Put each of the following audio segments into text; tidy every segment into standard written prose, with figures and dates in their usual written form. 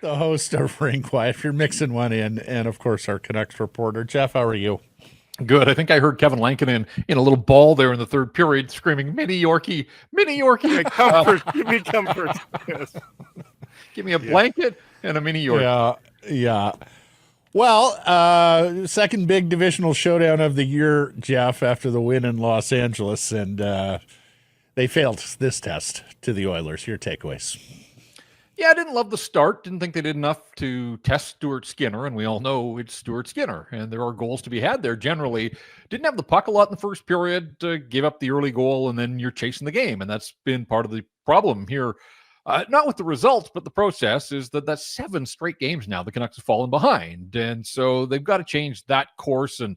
the host of Rink Quiet. If you're mixing one in, and of course our Canucks reporter. Jeff, how are you? Good. I think I heard Kevin Lankinen in a little ball there in the third period screaming, Mini Yorkie, Mini Yorkie. Comfort. Give me comfort. Yes. Give me a blanket and a Mini Yorkie. Yeah. Well, second big divisional showdown of the year, Jeff, after the win in Los Angeles, and they failed this test to the Oilers. Your takeaways? Yeah, I didn't love the start. Didn't think they did enough to test Stuart Skinner, and we all know it's Stuart Skinner, and there are goals to be had there generally. Didn't have the puck a lot in the first period, gave up the early goal, and then you're chasing the game, and that's been part of the problem here. Not with the results, but the process is that's 7 straight games now the Canucks have fallen behind, and so they've got to change that course and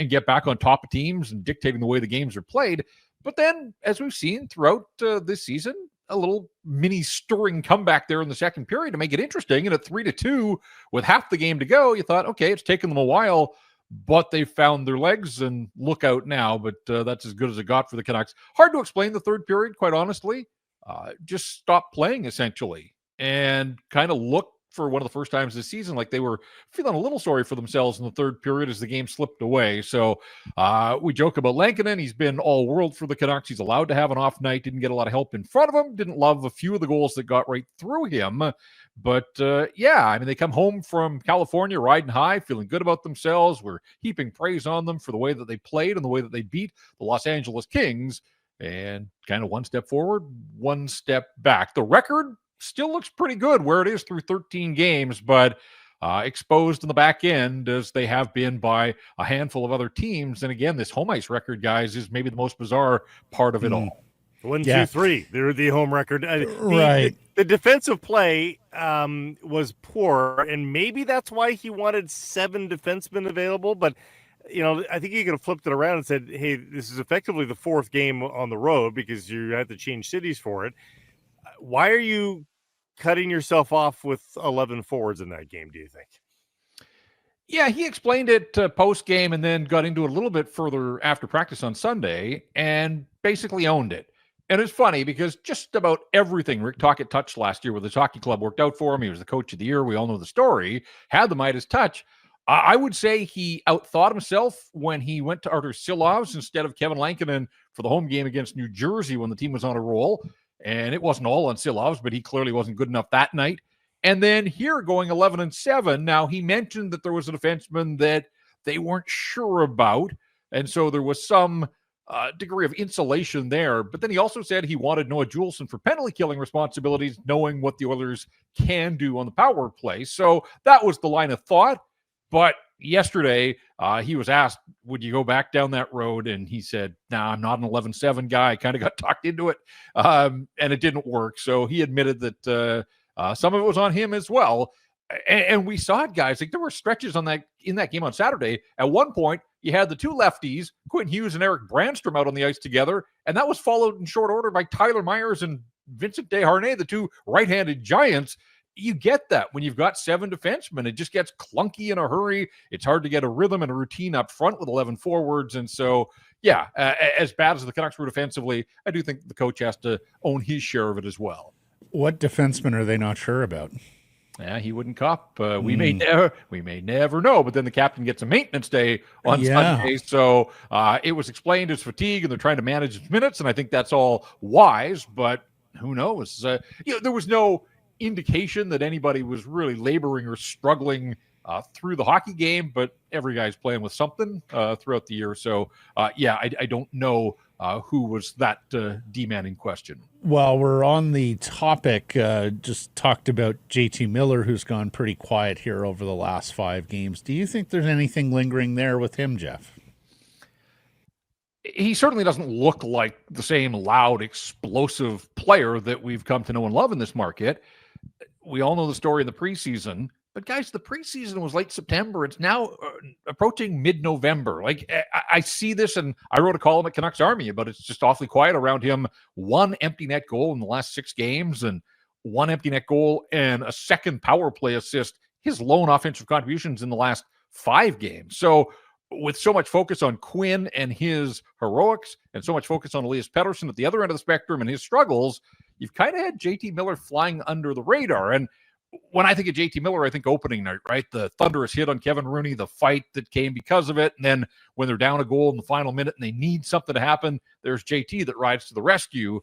get back on top of teams and dictating the way the games are played. But then, as we've seen throughout this season, a little mini stirring comeback there in the second period to make it interesting. And at 3-2 with half the game to go, you thought, okay, it's taken them a while, but they found their legs and look out now. But that's as good as it got for the Canucks. Hard to explain the third period, quite honestly. Just stopped playing essentially and kind of looked for one of the first times this season like they were feeling a little sorry for themselves in the third period as the game slipped away. So we joke about Lankinen. He's been all world for the Canucks. He's allowed to have an off night. Didn't get a lot of help in front of him. Didn't love a few of the goals that got right through him. But they come home from California riding high, feeling good about themselves. We're heaping praise on them for the way that they played and the way that they beat the Los Angeles Kings. And kind of one step forward, one step back. The record still looks pretty good where it is through 13 games, but exposed in the back end as they have been by a handful of other teams. And again, this home ice record, guys, is maybe the most bizarre part of it all. 1, 2, 3. They're the home record. Right. The defensive play was poor, and maybe that's why he wanted 7 defensemen available. But, I think he could have flipped it around and said, hey, this is effectively the 4th game on the road because you had to change cities for it. Why are you cutting yourself off with 11 forwards in that game, do you think? Yeah, he explained it post-game and then got into it a little bit further after practice on Sunday and basically owned it. And it's funny because just about everything Rick Tocchet touched last year with his hockey club worked out for him. He was the coach of the year. We all know the story. Had the Midas touch. I would say he outthought himself when he went to Artur Silovs instead of Kevin Lankinen for the home game against New Jersey when the team was on a roll. And it wasn't all on Silovs, but he clearly wasn't good enough that night. And then here going 11-7. Now, he mentioned that there was a defenseman that they weren't sure about. And so there was some degree of insulation there. But then he also said he wanted Noah Juleson for penalty killing responsibilities, knowing what the Oilers can do on the power play. So that was the line of thought. But yesterday, he was asked, would you go back down that road? And he said, nah, I'm not an 11-7 guy. I kind of got talked into it, and it didn't work. So he admitted that some of it was on him as well. And we saw it, guys. Like there were stretches in that game on Saturday. At one point, you had the 2 lefties, Quentin Hughes and Eric Brandstrom, out on the ice together, and that was followed in short order by Tyler Myers and Vincent Desharnais, the 2 right-handed giants. You get that when you've got 7 defensemen. It just gets clunky in a hurry. It's hard to get a rhythm and a routine up front with 11 forwards. And so, as bad as the Canucks were defensively, I do think the coach has to own his share of it as well. What defenseman are they not sure about? Yeah, he wouldn't cop. We may never know. But then the captain gets a maintenance day on Sunday. So it was explained as fatigue, and they're trying to manage his minutes. And I think that's all wise. But who knows? There was no indication that anybody was really laboring or struggling through the hockey game, but every guy's playing with something throughout the year. So, I don't know who was that D-man in question. Well, we're on the topic, just talked about JT Miller, who's gone pretty quiet here over the last 5 games. Do you think there's anything lingering there with him, Jeff? He certainly doesn't look like the same loud, explosive player that we've come to know and love in this market. We all know the story in the preseason, but guys, the preseason was late September. It's now approaching mid-November. Like I see this, and I wrote a column at Canucks Army about it's just awfully quiet around him. 1 empty net goal in the last 6 games and 1 empty net goal and a second power play assist. His lone offensive contributions in the last 5 games. So with so much focus on Quinn and his heroics and so much focus on Elias Pettersson at the other end of the spectrum and his struggles, you've kind of had JT Miller flying under the radar. And when I think of JT Miller, I think opening night, right? The thunderous hit on Kevin Rooney, the fight that came because of it. And then when they're down a goal in the final minute and they need something to happen, there's JT that rides to the rescue.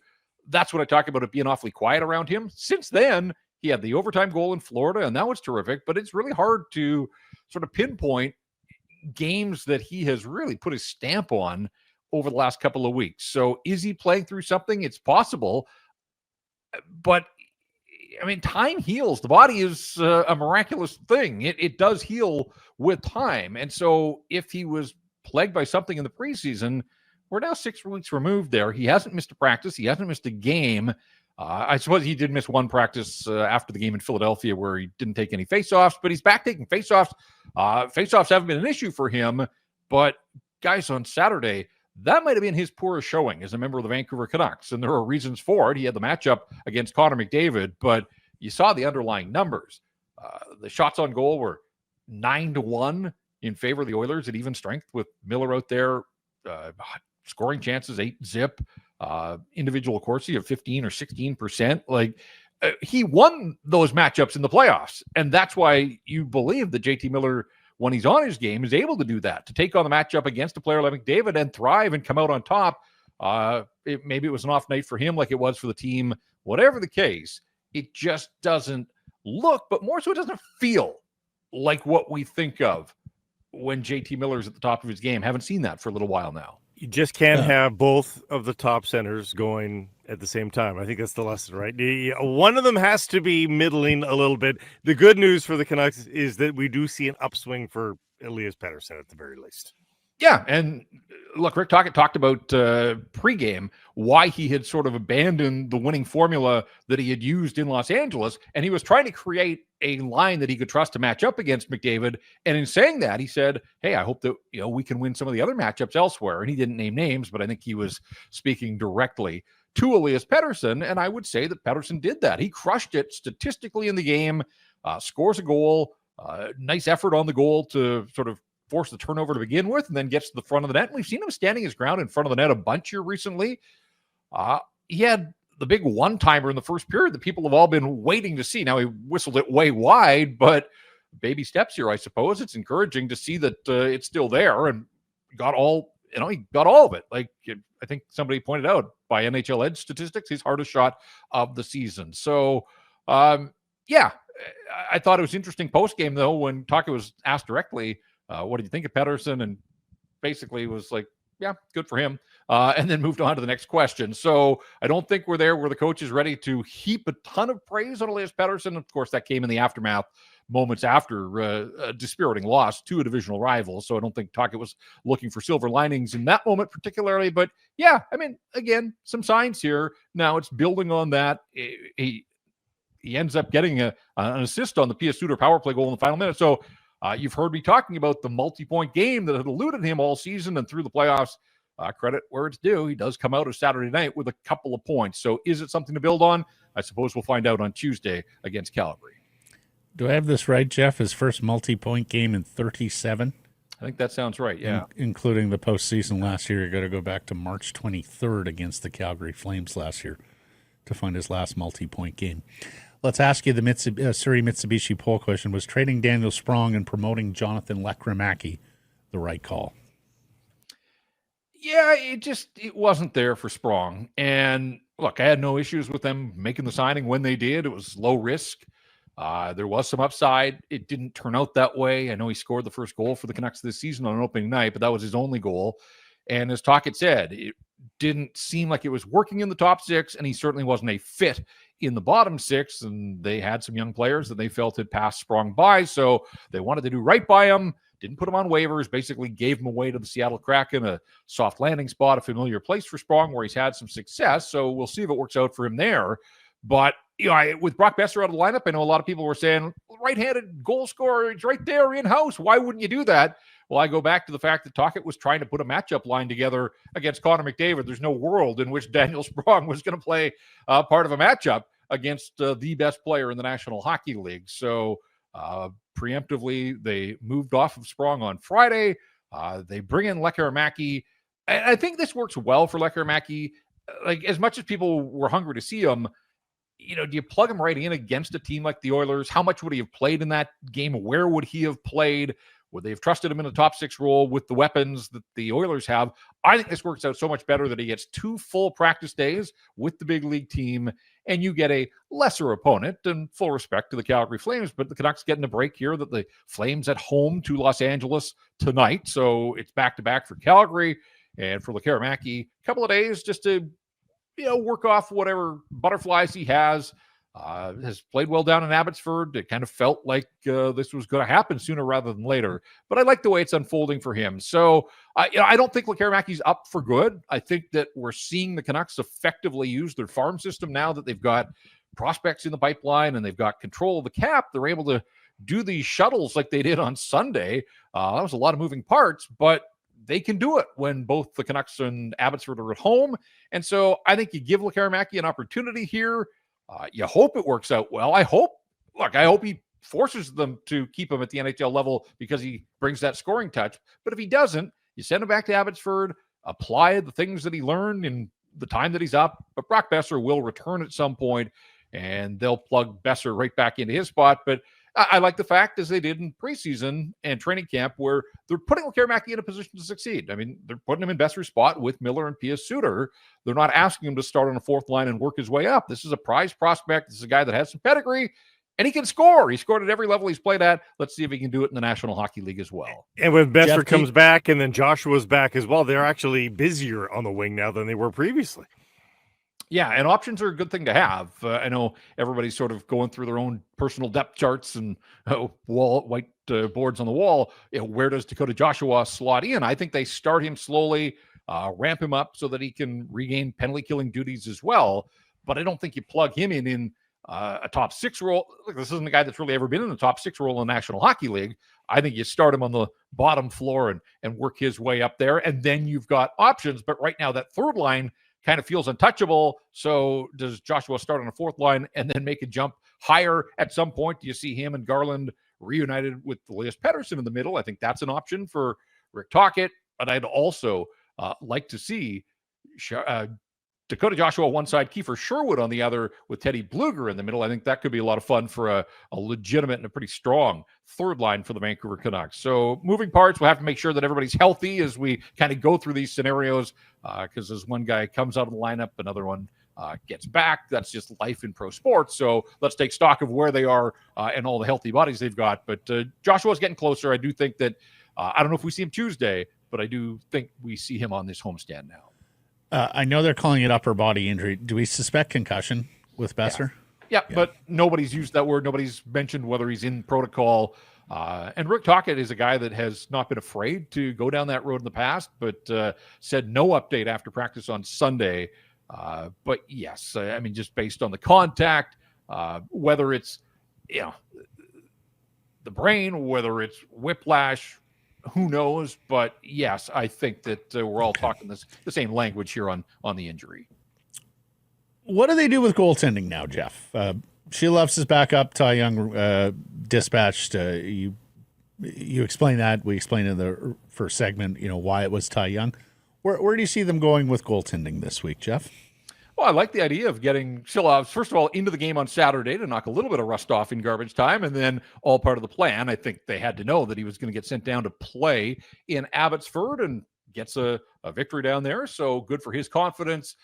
That's what I talk about, it being awfully quiet around him. Since then, he had the overtime goal in Florida, and that was terrific. But it's really hard to sort of pinpoint games that he has really put his stamp on over the last couple of weeks. So is he playing through something? It's possible. But I mean, time heals. The body is a miraculous thing. It does heal with time. And so if he was plagued by something in the preseason, we're now 6 weeks removed there. He hasn't missed a practice. He hasn't missed a game. I suppose he did miss one practice after the game in Philadelphia where he didn't take any faceoffs, but he's back taking faceoffs. Faceoffs haven't been an issue for him. But guys, on Saturday, that might have been his poorest showing as a member of the Vancouver Canucks, and there are reasons for it. He had the matchup against Connor McDavid, but you saw the underlying numbers. The shots on goal were 9-1 in favor of the Oilers at even strength, with Miller out there scoring chances 8-zip, individual Corsi of 15 or 16%. Like, he won those matchups in the playoffs, and that's why you believe that JT Miller, when he's on his game, is able to do that, to take on the matchup against a player like McDavid and thrive and come out on top. Maybe it was an off night for him like it was for the team. Whatever the case, it just doesn't look, but more so it doesn't feel like what we think of when JT Miller's at the top of his game. Haven't seen that for a little while now. You just can't have both of the top centers going at the same time. I think that's the lesson, right? One of them has to be middling a little bit. The good news for the Canucks is that we do see an upswing for Elias Pettersson at the very least. Yeah, and look, Rick Tocchet talked about pregame why he had sort of abandoned the winning formula that he had used in Los Angeles, and he was trying to create a line that he could trust to match up against McDavid. And in saying that, he said, "Hey, I hope that we can win some of the other matchups elsewhere." And he didn't name names, but I think he was speaking directly to Elias Pettersson, and I would say that Pettersson did that. He crushed it statistically in the game, scores a goal, nice effort on the goal to sort of force the turnover to begin with, and then gets to the front of the net. And we've seen him standing his ground in front of the net a bunch here recently. He had the big one-timer in the first period that people have all been waiting to see. Now, he whistled it way wide, but baby steps here, I suppose. It's encouraging to see that it's still there, and he got all of it. Like, I think somebody pointed out, by NHL Edge statistics, his hardest shot of the season. So, yeah, I thought it was interesting post-game, though, when Tocchet was asked directly, what did you think of Pettersson? And basically was like, yeah, good for him. And then moved on to the next question. So I don't think we're there where the coach is ready to heap a ton of praise on Elias Pettersson. Of course, that came in the aftermath, moments after a dispiriting loss to a divisional rival. So I don't think Tocchet was looking for silver linings in that moment particularly. But yeah, I mean, again, some signs here. Now it's building on that. He ends up getting an assist on the P.S. Suter power play goal in the final minute. So you've heard me talking about the multi-point game that had eluded him all season and through the playoffs. Credit where it's due. He does come out of Saturday night with a couple of points. So is it something to build on? I suppose we'll find out on Tuesday against Calgary. Do I have this right, Jeff? His first multi-point game in 37? I think that sounds right, yeah. Including the postseason last year. You got to go back to March 23rd against the Calgary Flames last year to find his last multi-point game. Let's ask you the Surrey Mitsubishi poll question. Was trading Daniel Sprong and promoting Jonathan Lekkerimäki the right call? Yeah, it wasn't there for Sprong. And look, I had no issues with them making the signing when they did. It was low risk. There was some upside. It didn't turn out that way. I know he scored the first goal for the Canucks this season on an opening night, but that was his only goal. And as Tocchet said, it didn't seem like it was working in the top six, and he certainly wasn't a fit in the bottom six. And they had some young players that they felt had passed Sprong by, so they wanted to do right by him. Didn't put him on waivers, basically gave him away to the Seattle Kraken, a soft landing spot, a familiar place for Sprong where he's had some success. So we'll see if it works out for him there. But with Brock Boeser out of the lineup, I know a lot of people were saying, right-handed goal scorer, he's right there in-house. Why wouldn't you do that? Well, I go back to the fact that Tocchet was trying to put a matchup line together against Connor McDavid. There's no world in which Daniel Sprong was going to play part of a matchup against the best player in the National Hockey League. So preemptively, they moved off of Sprong on Friday. They bring in Lekkerimäki. I think this works well for Lekkerimäki. Like, as much as people were hungry to see him, do you plug him right in against a team like the Oilers? How much would he have played in that game? Where would he have played? Would they have trusted him in a top 6 role with the weapons that the Oilers have? I think this works out so much better that he gets 2 full practice days with the big league team, and you get a lesser opponent, and full respect to the Calgary Flames, but the Canucks getting a break here, that the Flames at home to Los Angeles tonight. So it's back-to-back for Calgary and for Lekkerimäki. A couple of days just to work off whatever butterflies he has. Has played well down in Abbotsford. It kind of felt like this was going to happen sooner rather than later. But I like the way it's unfolding for him. So I don't think Lekkerimäki's up for good. I think that we're seeing the Canucks effectively use their farm system now that they've got prospects in the pipeline and they've got control of the cap. They're able to do these shuttles like they did on Sunday. That was a lot of moving parts, but they can do it when both the Canucks and Abbotsford are at home. And so I think you give Lekkerimäki an opportunity here. You hope it works out well. I hope he forces them to keep him at the NHL level because he brings that scoring touch. But if he doesn't, you send him back to Abbotsford, apply the things that he learned in the time that he's up. But Brock Boeser will return at some point, and they'll plug Boeser right back into his spot. But I like the fact, as they did in preseason and training camp, where they're putting Lekkerimäki in a position to succeed. I mean, they're putting him in Boeser's spot with Miller and Pia Suter. They're not asking him to start on a 4th line and work his way up. This is a prize prospect. This is a guy that has some pedigree, and he can score. He scored at every level he's played at. Let's see if he can do it in the National Hockey League as well. And when Boeser comes back and then Joshua's back as well, they're actually busier on the wing now than they were previously. Yeah, and options are a good thing to have. I know everybody's sort of going through their own personal depth charts and white boards on the wall. Where does Dakota Joshua slot in? I think they start him slowly, ramp him up so that he can regain penalty killing duties as well. But I don't think you plug him in a top 6 role. Look, this isn't a guy that's really ever been in the top 6 role in the National Hockey League. I think you start him on the bottom floor and work his way up there, and then you've got options. But right now, that 3rd line kind of feels untouchable. So does Joshua start on a 4th line and then make a jump higher at some point? Do you see him and Garland reunited with Elias Pettersson in the middle? I think that's an option for Rick Tocchet. But I'd also like to see Dakota Joshua one side, Kiefer Sherwood on the other, with Teddy Bluger in the middle. I think that could be a lot of fun for a legitimate and a pretty strong 3rd line for the Vancouver Canucks. So moving parts, we'll have to make sure that everybody's healthy as we kind of go through these scenarios, because as one guy comes out of the lineup, another one gets back. That's just life in pro sports. So let's take stock of where they are and all the healthy bodies they've got. But Joshua's getting closer. I do think that, I don't know if we see him Tuesday, but I do think we see him on this homestand now. I know they're calling it upper body injury. Do we suspect concussion with Boeser? Yeah, but nobody's used that word. Nobody's mentioned whether he's in protocol. And Rick Tocchet is a guy that has not been afraid to go down that road in the past, but said no update after practice on Sunday. But yes, I mean, just based on the contact, whether it's the brain, whether it's whiplash, who knows? But yes, I think that we're all talking the same language here on the injury. What do they do with goaltending now, Jeff? Shelovs is back up. Ty Young dispatched. You explained that. We explained in the first segment, why it was Ty Young. Where do you see them going with goaltending this week, Jeff? Well, I like the idea of getting Shelovs, first of all, into the game on Saturday to knock a little bit of rust off in garbage time, and then all part of the plan. I think they had to know that he was going to get sent down to play in Abbotsford and gets a victory down there, so good for his confidence.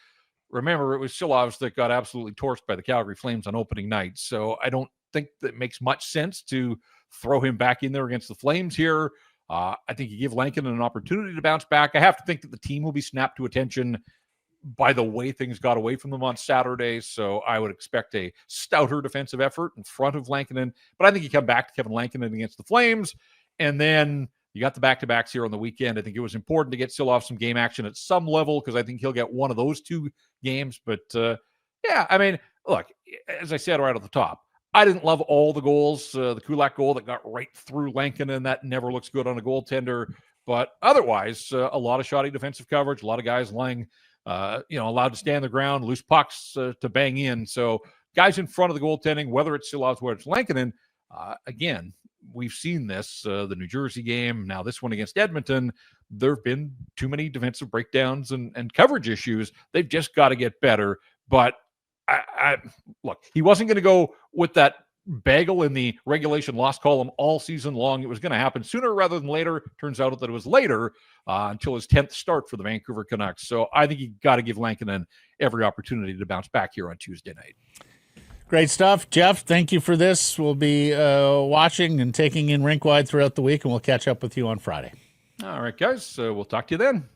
Remember, it was Shelovs that got absolutely torched by the Calgary Flames on opening night, so I don't think that makes much sense to throw him back in there against the Flames here. I think you give Lankinen an opportunity to bounce back. I have to think that the team will be snapped to attention by the way things got away from them on Saturday. So I would expect a stouter defensive effort in front of Lankinen. But I think you come back to Kevin Lankinen against the Flames. And then you got the back-to-backs here on the weekend. I think it was important to get Silovs some game action at some level because I think he'll get one of those 2 games. But, I mean, look, as I said right at the top, I didn't love all the goals. The Kulak goal that got right through Lankinen, that never looks good on a goaltender. But otherwise, a lot of shoddy defensive coverage, a lot of guys lying allowed to stand the ground, loose pucks to bang in. So guys in front of the goaltending, whether it's Silovs, whether it's Lankinen, again, we've seen this, the New Jersey game, now this one against Edmonton. There have been too many defensive breakdowns and coverage issues. They've just got to get better. But Look, he wasn't going to go with that bagel in the regulation loss column all season long. It was going to happen sooner rather than later. Turns out that it was later until his 10th start for the Vancouver Canucks. So I think you got to give Lankinen every opportunity to bounce back here on Tuesday night. Great stuff. Jeff, thank you for this. We'll be watching and taking in rink-wide throughout the week, and we'll catch up with you on Friday. All right, guys. We'll talk to you then.